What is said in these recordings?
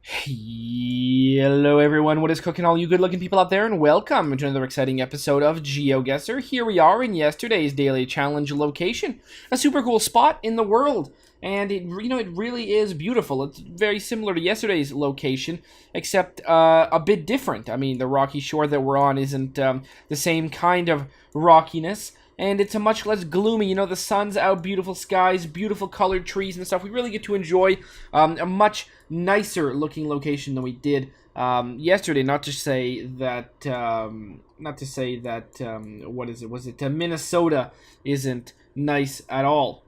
Hello everyone, what is cooking, all you good looking people out there, and welcome to another exciting episode of GeoGuessr. Here we are in yesterday's daily challenge location, a super cool spot in the world, and it really is beautiful. It's very similar to yesterday's location, except a bit different. I mean, the rocky shore that we're on isn't the same kind of rockiness, and it's a much less gloomy. The sun's out, beautiful skies, beautiful colored trees and stuff. We really get to enjoy a much nicer looking location than we did yesterday. Not to say that what is it? Was it Minnesota isn't nice at all?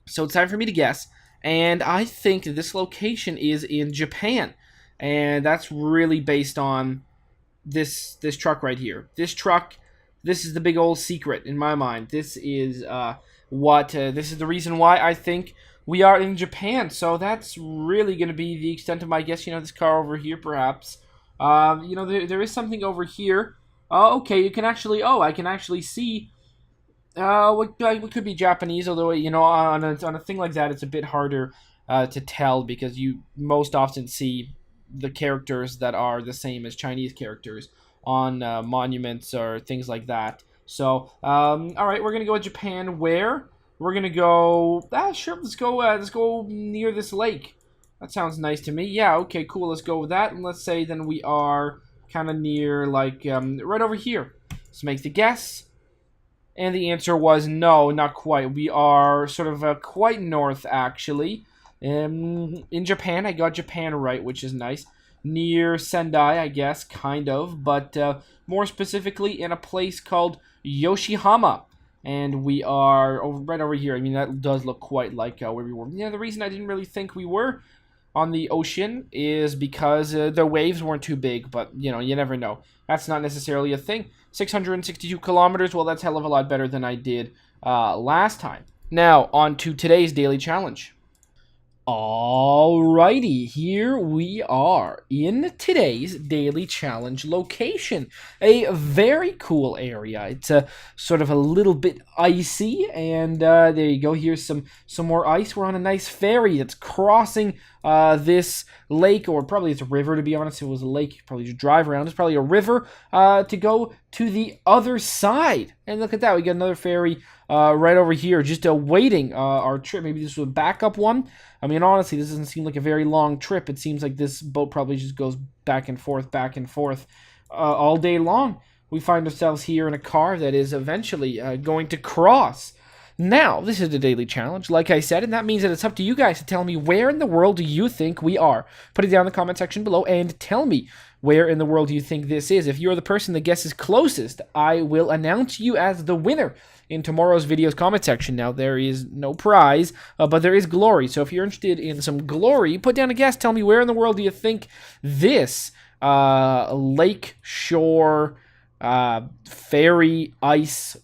So it's time for me to guess, and I think this location is in Japan, and that's really based on this truck right here. This is the big old secret in my mind. This is this is the reason why I think we are in Japan. So that's really going to be the extent of my guess. This car over here, perhaps. There is something over here. Okay, you can actually. Oh, I can actually see. What could be Japanese? Although on a thing like that, it's a bit harder to tell because you most often see the characters that are the same as Chinese characters on monuments or things like that. So, all right, we're gonna go with Japan. Where? We're gonna go. Sure. Let's go near this lake. That sounds nice to me. Yeah. Okay. Cool. Let's go with that. And let's say then we are kind of near, like, right over here. Let's make the guess. And the answer was no, not quite. We are sort of quite north, actually. In Japan, I got Japan right, which is nice. Near Sendai, I guess, kind of, but more specifically in a place called Yoshihama. And we are right over here. I mean, that does look quite like where we were. The reason I didn't really think we were on the ocean is because the waves weren't too big, but, you never know. That's not necessarily a thing. 662 kilometers, well, that's a hell of a lot better than I did last time. Now, on to today's daily challenge. Alrighty, here we are in today's daily challenge location. A very cool area. It's sort of a little bit icy, and there you go. Here's some more ice. We're on a nice ferry that's crossing this lake, or probably it's a river, to be honest. If it was a lake, you'd probably just drive around. It's probably a river to go to the other side. And look at that, we got another ferry right over here, just awaiting our trip. Maybe this was a backup one. I mean, honestly, this doesn't seem like a very long trip. It seems like this boat probably just goes back and forth all day long. We find ourselves here in a car that is eventually going to cross. Now, this is the daily challenge, like I said, and that means that it's up to you guys to tell me where in the world do you think we are. Put it down in the comment section below and tell me where in the world do you think this is. If you're the person that guesses closest, I will announce you as the winner in tomorrow's video's comment section. Now, there is no prize, but there is glory. So if you're interested in some glory, put down a guess. Tell me where in the world do you think this lake shore, ferry, ice,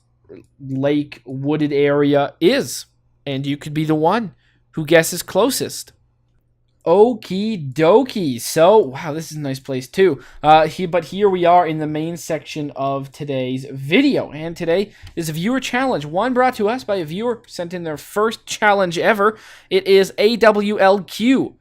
lake, wooded area is. And you could be the one who guesses closest. Okie dokie. So, wow, this is a nice place too. But here we are in the main section of today's video. And today is a viewer challenge. One brought to us by a viewer, sent in their first challenge ever. It is AWLQ.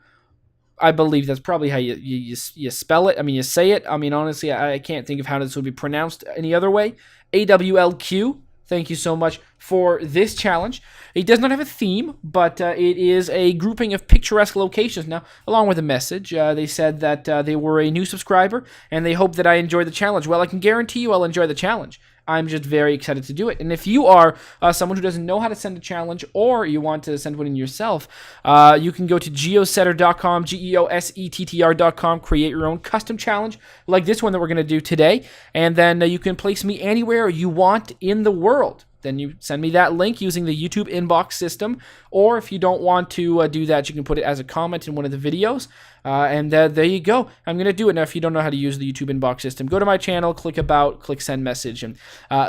I believe that's probably how you spell it. I mean, you say it. I mean, honestly, I can't think of how this would be pronounced any other way. AWLQ. Thank you so much for this challenge. It does not have a theme, but it is a grouping of picturesque locations. Now, along with a message, they said that they were a new subscriber, and they hope that I enjoy the challenge. Well, I can guarantee you I'll enjoy the challenge. I'm just very excited to do it. And if you are someone who doesn't know how to send a challenge, or you want to send one in yourself, you can go to geosetter.com, geosettr.com, create your own custom challenge like this one that we're going to do today, and then you can place me anywhere you want in the world. Then you send me that link using the YouTube inbox system, or if you don't want to do that, you can put it as a comment in one of the videos, and there you go. I'm going to do it. Now, if you don't know how to use the YouTube inbox system, go to my channel, click About, click Send Message, and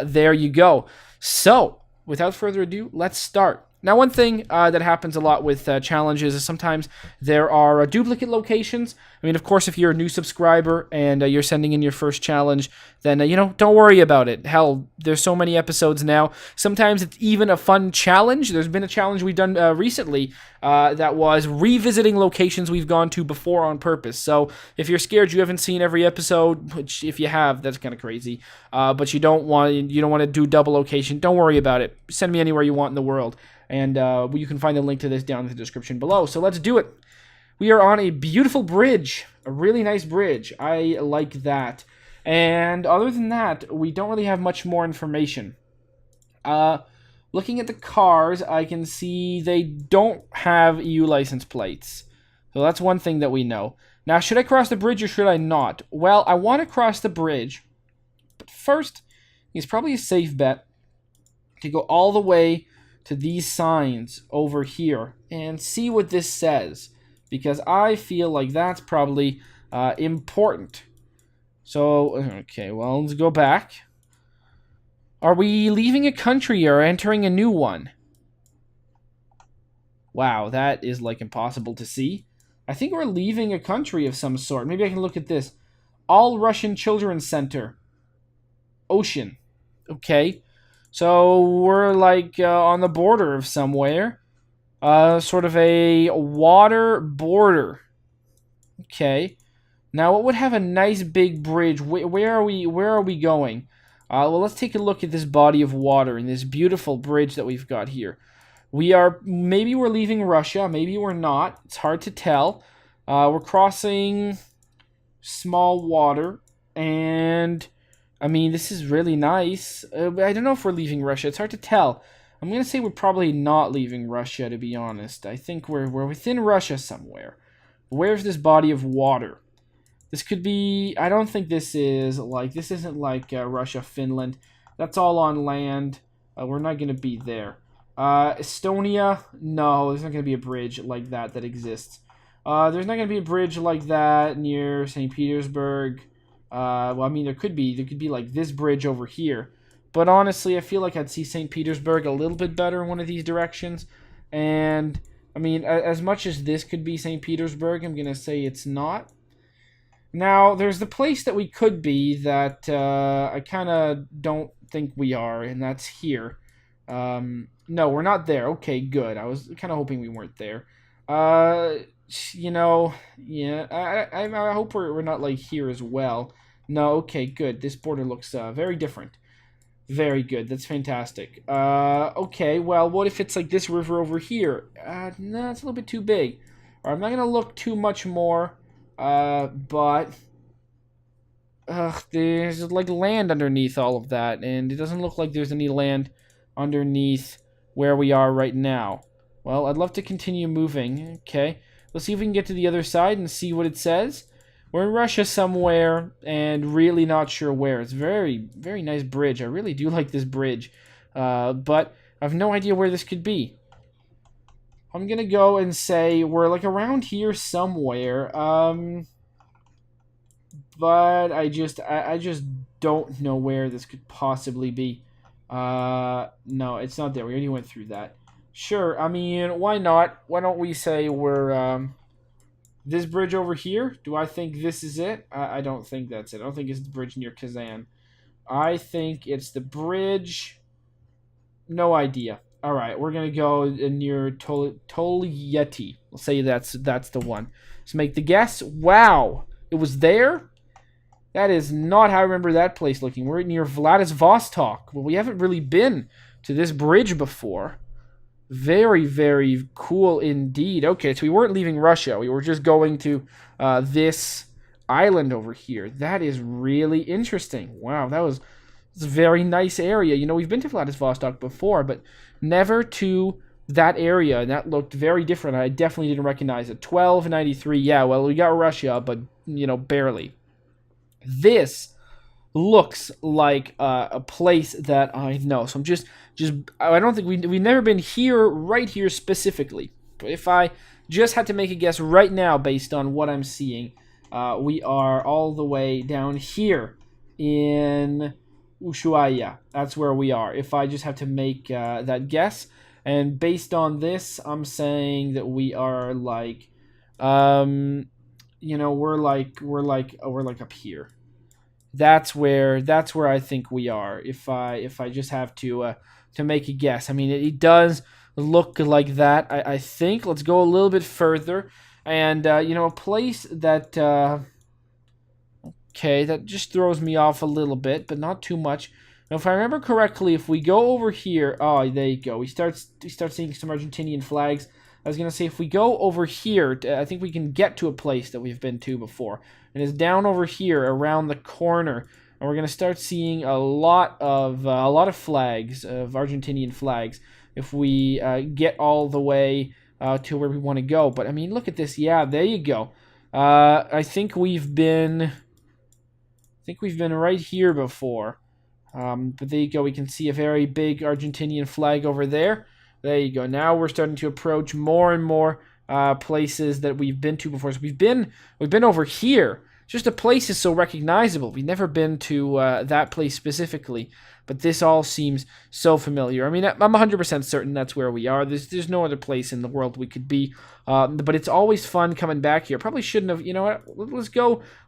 there you go. So, without further ado, let's start. Now, one thing that happens a lot with challenges is sometimes there are duplicate locations. I mean, of course, if you're a new subscriber and you're sending in your first challenge, then, don't worry about it. Hell, there's so many episodes now. Sometimes it's even a fun challenge. There's been a challenge we've done recently that was revisiting locations we've gone to before on purpose. So if you're scared you haven't seen every episode, which if you have, that's kind of crazy, but you don't want to do double location, don't worry about it. Send me anywhere you want in the world. And you can find a link to this down in the description below. So let's do it. We are on a beautiful bridge. A really nice bridge. I like that. And other than that, we don't really have much more information. Looking at the cars, I can see they don't have EU license plates. So that's one thing that we know. Now, should I cross the bridge or should I not? Well, I want to cross the bridge. But first, it's probably a safe bet to go all the way to these signs over here and see what this says, because I feel like that's probably important. So, okay, well, let's go back. Are we leaving a country or entering a new one? Wow, that is like impossible to see. I think we're leaving a country of some sort. Maybe I can look at this. All Russian Children's Center. Ocean. Okay. So we're like on the border of somewhere. Sort of a water border. Okay. Now what would have a nice big bridge? Where are we going? Well, let's take a look at this body of water and this beautiful bridge that we've got here. Maybe we're leaving Russia, maybe we're not. It's hard to tell. We're crossing small water, and I mean, this is really nice. I don't know if we're leaving Russia. It's hard to tell. I'm going to say we're probably not leaving Russia, to be honest. I think we're within Russia somewhere. Where's this body of water? This could be... I don't think this isn't like Russia, Finland. That's all on land. We're not going to be there. Estonia? No, there's not going to be a bridge like that exists. There's not going to be a bridge like that near St. Petersburg. Well, I mean, there could be like this bridge over here. But honestly, I feel like I'd see St. Petersburg a little bit better in one of these directions. And, I mean, as much as this could be St. Petersburg, I'm going to say it's not. Now, there's the place that we could be that I kind of don't think we are, and that's here. No, we're not there. Okay, good. I was kind of hoping we weren't there. Yeah, I hope we're not like here as well. No, okay, good. This border looks very different. Very good. That's fantastic. Okay, well, what if it's like this river over here? No, it's a little bit too big. Or I'm not gonna look too much more. But there's like land underneath all of that, and it doesn't look like there's any land underneath where we are right now. Well, I'd love to continue moving. Okay, let's see if we can get to the other side and see what it says. We're in Russia somewhere, and really not sure where. It's very, very nice bridge. I really do like this bridge, but I have no idea where this could be. I'm gonna go and say we're like around here somewhere, but I just don't know where this could possibly be. No, it's not there. We already went through that. Sure, I mean, why not? Why don't we say we're this bridge over here? Do I think this is it? I don't think that's it. I don't think it's the bridge near Kazan. I think it's the bridge. No idea. All right, we're gonna go near Tolyeti. We'll say that's the one. Let's make the guess. Wow, it was there. That is not how I remember that place looking. We're near Vladivostok. Well, we haven't really been to this bridge before. Very, very cool indeed. Okay, so we weren't leaving Russia. We were just going to this island over here. That is really interesting. Wow, it's a very nice area. You know, we've been to Vladivostok before, but never to that area, and that looked very different. I definitely didn't recognize it. 1293, yeah, well, we got Russia, but, you know, barely. This looks like a place that I know. So I'm just I don't think we've never been here, right here specifically. But if I just had to make a guess right now based on what I'm seeing, we are all the way down here in Ushuaia. That's where we are. If I just have to make that guess. And based on this, I'm saying that we are like, we're like up here. That's where I think we are. If I just have to make a guess, I mean it does look like that. I think let's go a little bit further, and a place that okay, that just throws me off a little bit, but not too much. Now, if I remember correctly, if we go over here, oh, there you go. We start seeing some Argentinian flags. I was gonna say if we go over here, I think we can get to a place that we've been to before, and it's down over here around the corner, and we're gonna start seeing a lot of flags, of Argentinian flags, if we get all the way to where we want to go. But I mean, look at this. Yeah, there you go. I think we've been right here before. But there you go. We can see a very big Argentinian flag over there. There you go. Now we're starting to approach more and more places that we've been to before. So we've been over here. Just the place is so recognizable. We've never been to that place specifically, but this all seems so familiar. I mean, I'm 100% certain that's where we are. There's no other place in the world we could be, but it's always fun coming back here. Probably shouldn't have. You know what?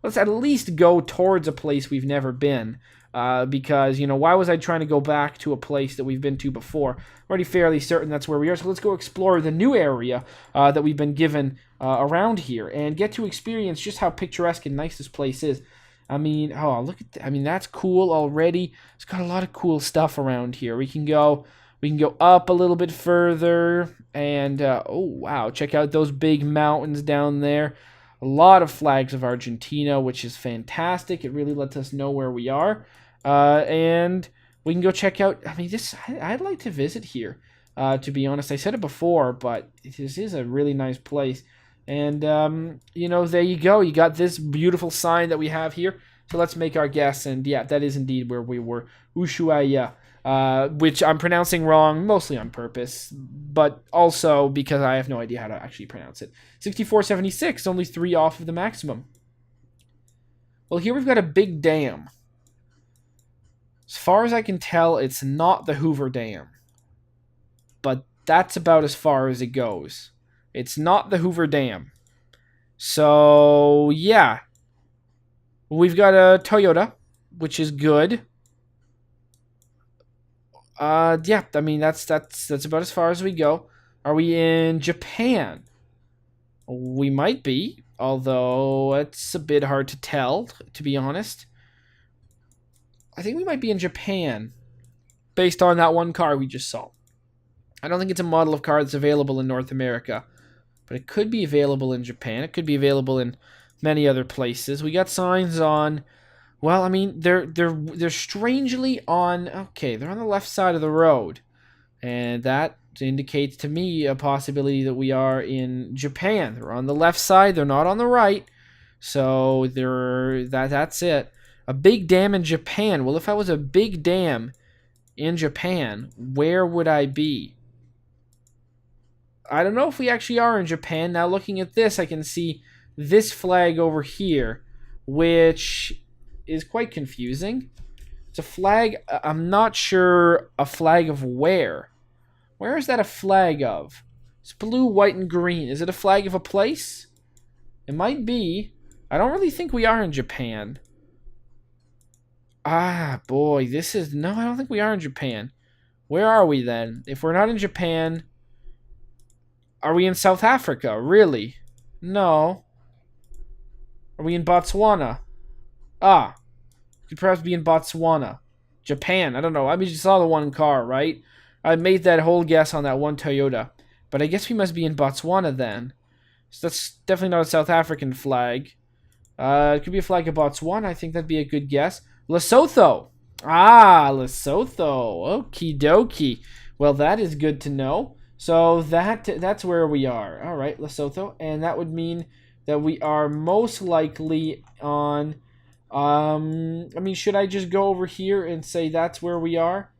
Let's at least go towards a place we've never been. Because, why was I trying to go back to a place that we've been to before? I'm already fairly certain that's where we are, so let's go explore the new area that we've been given around here and get to experience just how picturesque and nice this place is. I mean, oh, look at that. I mean, that's cool already. It's got a lot of cool stuff around here. We can go up a little bit further, and, oh, wow, check out those big mountains down there. A lot of flags of Argentina, which is fantastic. It really lets us know where we are. And we can go check out, I mean, I'd like to visit here, to be honest. I said it before, but this is a really nice place. And, there you go. You got this beautiful sign that we have here. So let's make our guess. And, yeah, that is indeed where we were. Ushuaia. Which I'm pronouncing wrong, mostly on purpose, but also because I have no idea how to actually pronounce it. 6476, only 3 off of the maximum. Well, here we've got a big dam. As far as I can tell, it's not the Hoover Dam. But that's about as far as it goes. It's not the Hoover Dam. So, yeah. We've got a Toyota, which is good. Yeah, I mean, that's about as far as we go. Are we in Japan? We might be, although it's a bit hard to tell, to be honest. I think we might be in Japan, based on that one car we just saw. I don't think it's a model of car that's available in North America, but it could be available in Japan. It could be available in many other places. We got signs on... Well, I mean, they're strangely on... Okay, they're on the left side of the road. And that indicates to me a possibility that we are in Japan. They're on the left side. They're not on the right. So that's it. A big dam in Japan. Well, if I was a big dam in Japan, where would I be? I don't know if we actually are in Japan. Now, looking at this, I can see this flag over here, which... is quite confusing. It's a flag. I'm not sure a flag of where. Where is that a flag of? It's blue, white, and green. Is it a flag of a place? It might be. I don't really think we are in Japan. Ah, boy, this is... No, I don't think we are in Japan. Where are we then? If we're not in Japan, are we in South Africa? Really? No. Are we in Botswana? Ah, could perhaps be in Botswana. Japan, I don't know. I mean, you saw the one car, right? I made that whole guess on that one Toyota. But I guess we must be in Botswana then. So that's definitely not a South African flag. It could be a flag of Botswana. I think that'd be a good guess. Lesotho. Ah, Lesotho. Okie dokie. Well, that is good to know. So that's where we are. All right, Lesotho. And that would mean that we are most likely on... I mean, should I just go over here and say that's where we are?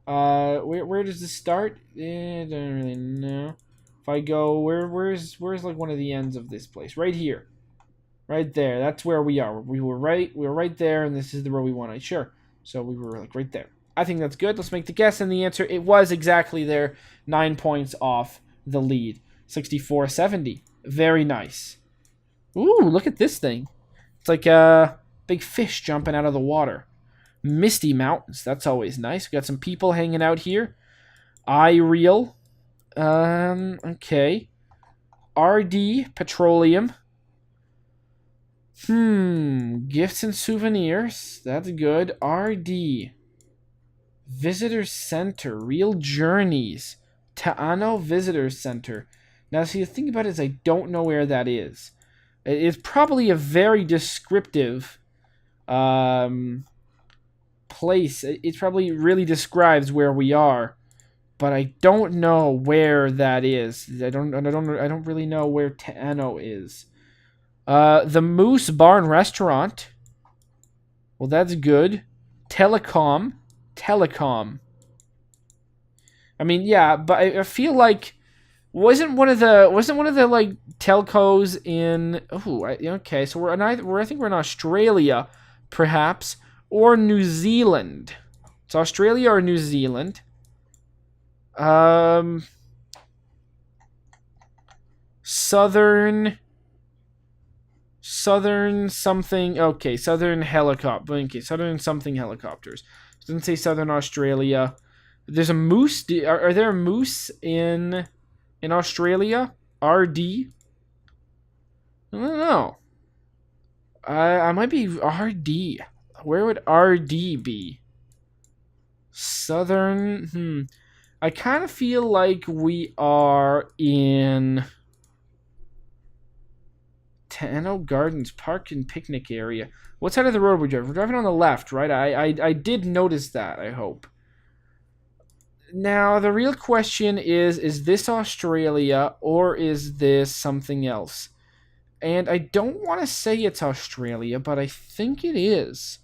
Where does this start? I don't really know. If I go, where's like one of the ends of this place? Right here. Right there. That's where we are. We were right there, and this is the road we wanted. Sure. So we were like right there. I think that's good. Let's make the guess, and the answer, it was exactly there. 9 points off the lead. 64-70. Very nice. Ooh, look at this thing. It's like a big fish jumping out of the water. Misty Mountains. That's always nice. We got some people hanging out here. iReal. Okay. RD Petroleum. Gifts and souvenirs. That's good. RD. Visitor Center. Real Journeys. Ta'ano Visitor Center. Now, see, the thing about it is I don't know where that is. It's probably a very descriptive place. It probably really describes where we are, but I don't know where that is. I don't really know where Ta'ano is. The Moose Bar and Restaurant. Well, that's good. Telecom. I mean, yeah, but I feel like wasn't one of the like telcos in okay, so I think we're in Australia, perhaps, or New Zealand. It's Australia or New Zealand. Southern something. Okay, Southern helicopter. Okay, Southern something helicopters. It doesn't say Southern Australia. There's a moose. Are there moose in Australia? RD? I don't know. I might be RD. Where would RD be? Southern. I kind of feel like we are in Ta'ano Gardens Park and Picnic Area. What side of the road are we driving? We're driving on the left, right? I did notice that, I hope. Now, the real question is this Australia or is this something else? And I don't want to say it's Australia, but I think it is.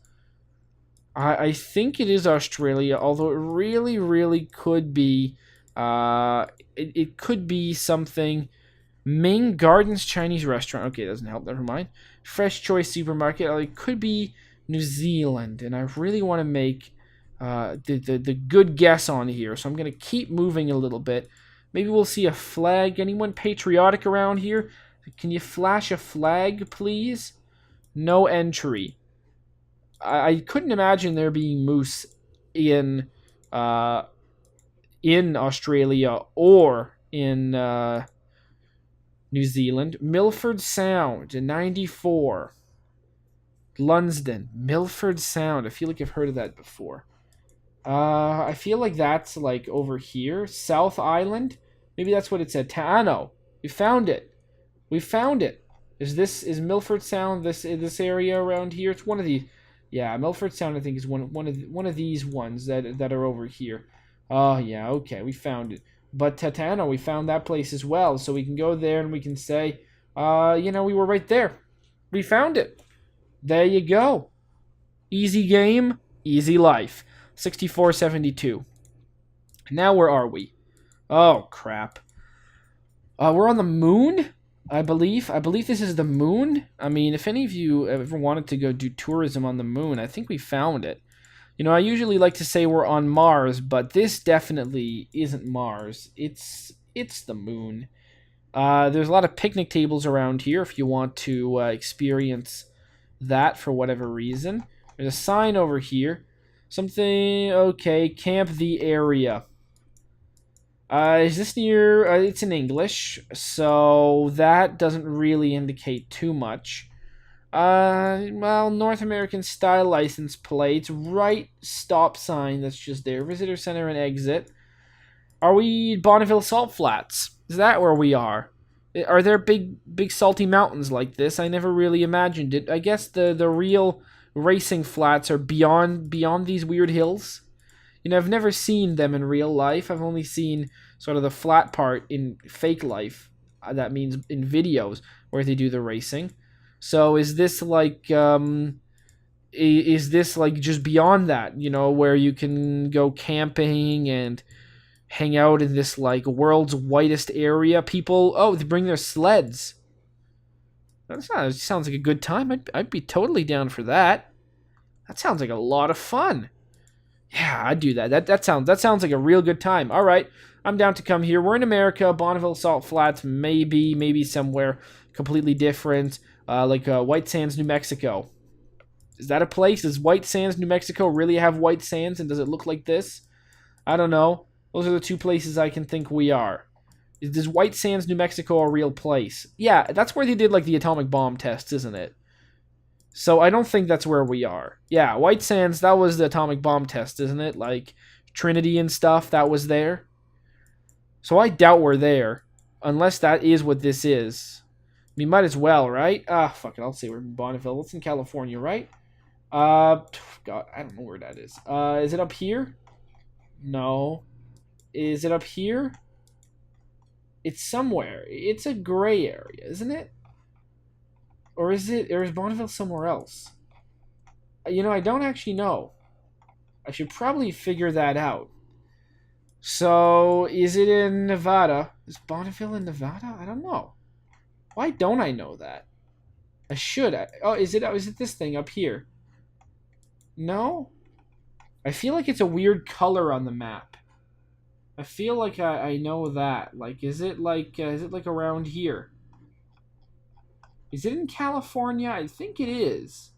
I think it is Australia, although it really, really could be... it could be something... Ming Gardens Chinese Restaurant. Okay, doesn't help. Never mind. Fresh Choice Supermarket. It could be New Zealand, and I really want to make the good guess on here. So I'm going to keep moving a little bit. Maybe we'll see a flag. Anyone patriotic around here? Can you flash a flag, please? No entry. I couldn't imagine there being moose in Australia or in New Zealand. Milford Sound, 94. Lunsden, Milford Sound. I feel like I've heard of that before. I feel like that's like over here. South Island. Maybe that's what it said. Ta'ano. We found it. Is Milford Sound this area around here? It's one of these. Yeah, Milford Sound I think is one of these ones that are over here. Oh yeah, okay, we found it. But Ta'ano, we found that place as well, so we can go there and we can say, we were right there. We found it. There you go. Easy game, easy life. 64-72. Now where are we? Oh, crap. We're on the moon, I believe. I believe this is the moon. I mean, if any of you ever wanted to go do tourism on the moon, I think we found it. I usually like to say we're on Mars, but this definitely isn't Mars. It's the moon. There's a lot of picnic tables around here if you want to experience that for whatever reason. There's a sign over here. Something, okay, camp the area. Is this near, it's in English, so that doesn't really indicate too much. Well, North American style license plates, right stop sign that's just there, visitor center and exit. Are we Bonneville Salt Flats? Is that where we are? Are there big salty mountains like this? I never really imagined it. I guess the real racing flats are beyond these weird hills. I've never seen them in real life. I've only seen sort of the flat part in fake life. That means in videos where they do the racing. So is this like just beyond that, where you can go camping and hang out in this like world's whitest area? People, they bring their sleds. That sounds like a good time. I'd be totally down for that. That sounds like a lot of fun. Yeah, I'd do that. That sounds like a real good time. All right, I'm down to come here. We're in America, Bonneville, Salt Flats, maybe somewhere completely different, like White Sands, New Mexico. Is that a place? Does White Sands, New Mexico really have white sands, and does it look like this? I don't know. Those are the two places I can think we are. Is White Sands, New Mexico a real place? Yeah, that's where they did like the atomic bomb tests, isn't it? So I don't think that's where we are. Yeah, White Sands, that was the atomic bomb test, isn't it? Like Trinity and stuff, that was there. So I doubt we're there, unless that is what this is. We might as well, right? Ah, fuck it, I'll say we're in Bonneville. It's in California, right? God, I don't know where that is. Is it up here? No. Is it up here? It's somewhere. It's a gray area, isn't it? Or is Bonneville somewhere else? You know, I don't actually know. I should probably figure that out. So, is it in Nevada? Is Bonneville in Nevada? I don't know. Why don't I know that? I should. Is it this thing up here? No? I feel like it's a weird color on the map. I feel like I know that. Like, is it like around here? Is it in California? I think it is.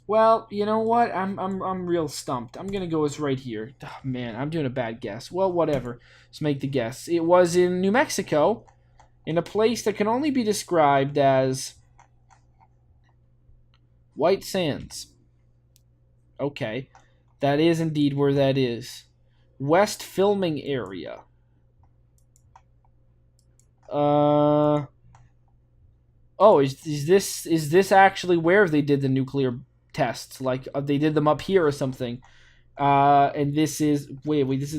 Well, you know what? I'm real stumped. I'm gonna go with right here. Oh, man, I'm doing a bad guess. Well, whatever. Let's make the guess. It was in New Mexico, in a place that can only be described as White Sands. Okay, that is indeed where that is. West filming area. Oh, is this actually where they did the nuclear tests? Like they did them up here or something? And this is wait, this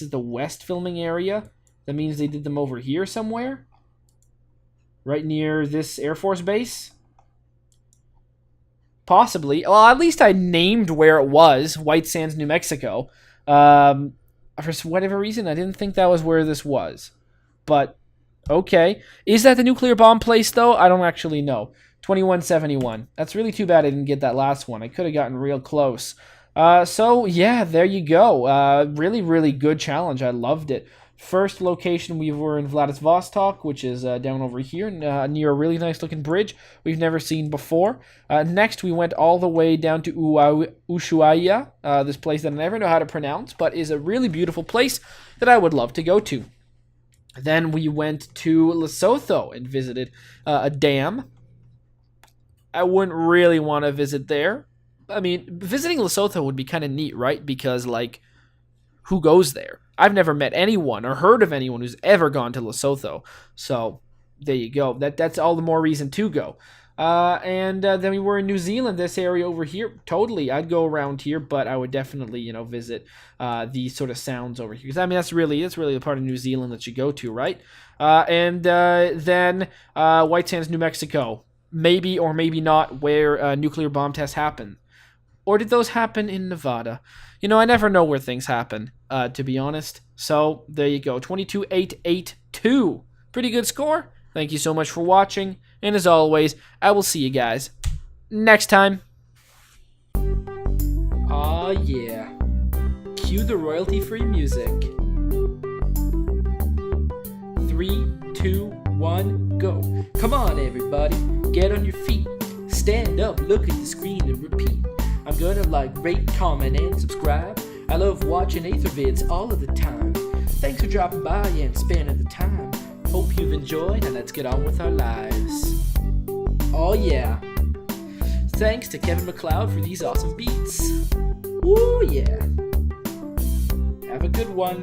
is the west filming area. That means they did them over here somewhere, right near this Air Force base. Possibly. Well, at least I named where it was, White Sands, New Mexico. For whatever reason, I didn't think that was where this was. But, okay. Is that the nuclear bomb place, though? I don't actually know. 2171. That's really too bad I didn't get that last one. I could have gotten real close. So, yeah, there you go. Really, really good challenge. I loved it. First location, we were in Vladivostok, which is down over here near a really nice-looking bridge we've never seen before. Next, we went all the way down to Ushuaia, this place that I never know how to pronounce, but is a really beautiful place that I would love to go to. Then we went to Lesotho and visited a dam. I wouldn't really want to visit there. I mean, visiting Lesotho would be kind of neat, right? Because, like, who goes there? I've never met anyone or heard of anyone who's ever gone to Lesotho. So, there you go. That's all the more reason to go. And then we were in New Zealand, this area over here. Totally, I'd go around here, but I would definitely, visit these sort of sounds over here. Because, I mean, that's really the part of New Zealand that you go to, right? And then White Sands, New Mexico. Maybe or maybe not where nuclear bomb tests happen. Or did those happen in Nevada? I never know where things happen, to be honest. So, there you go. 22,882. Pretty good score. Thank you so much for watching. And as always, I will see you guys next time. Aw, yeah. Cue the royalty-free music. 3, 2, 1, go. Come on, everybody. Get on your feet. Stand up, look at the screen, and repeat. I'm gonna like, rate, comment, and subscribe. I love watching Ather vids all of the time. Thanks for dropping by and spending the time. Hope you've enjoyed, and let's get on with our lives. Oh yeah. Thanks to Kevin MacLeod for these awesome beats. Woo yeah. Have a good one.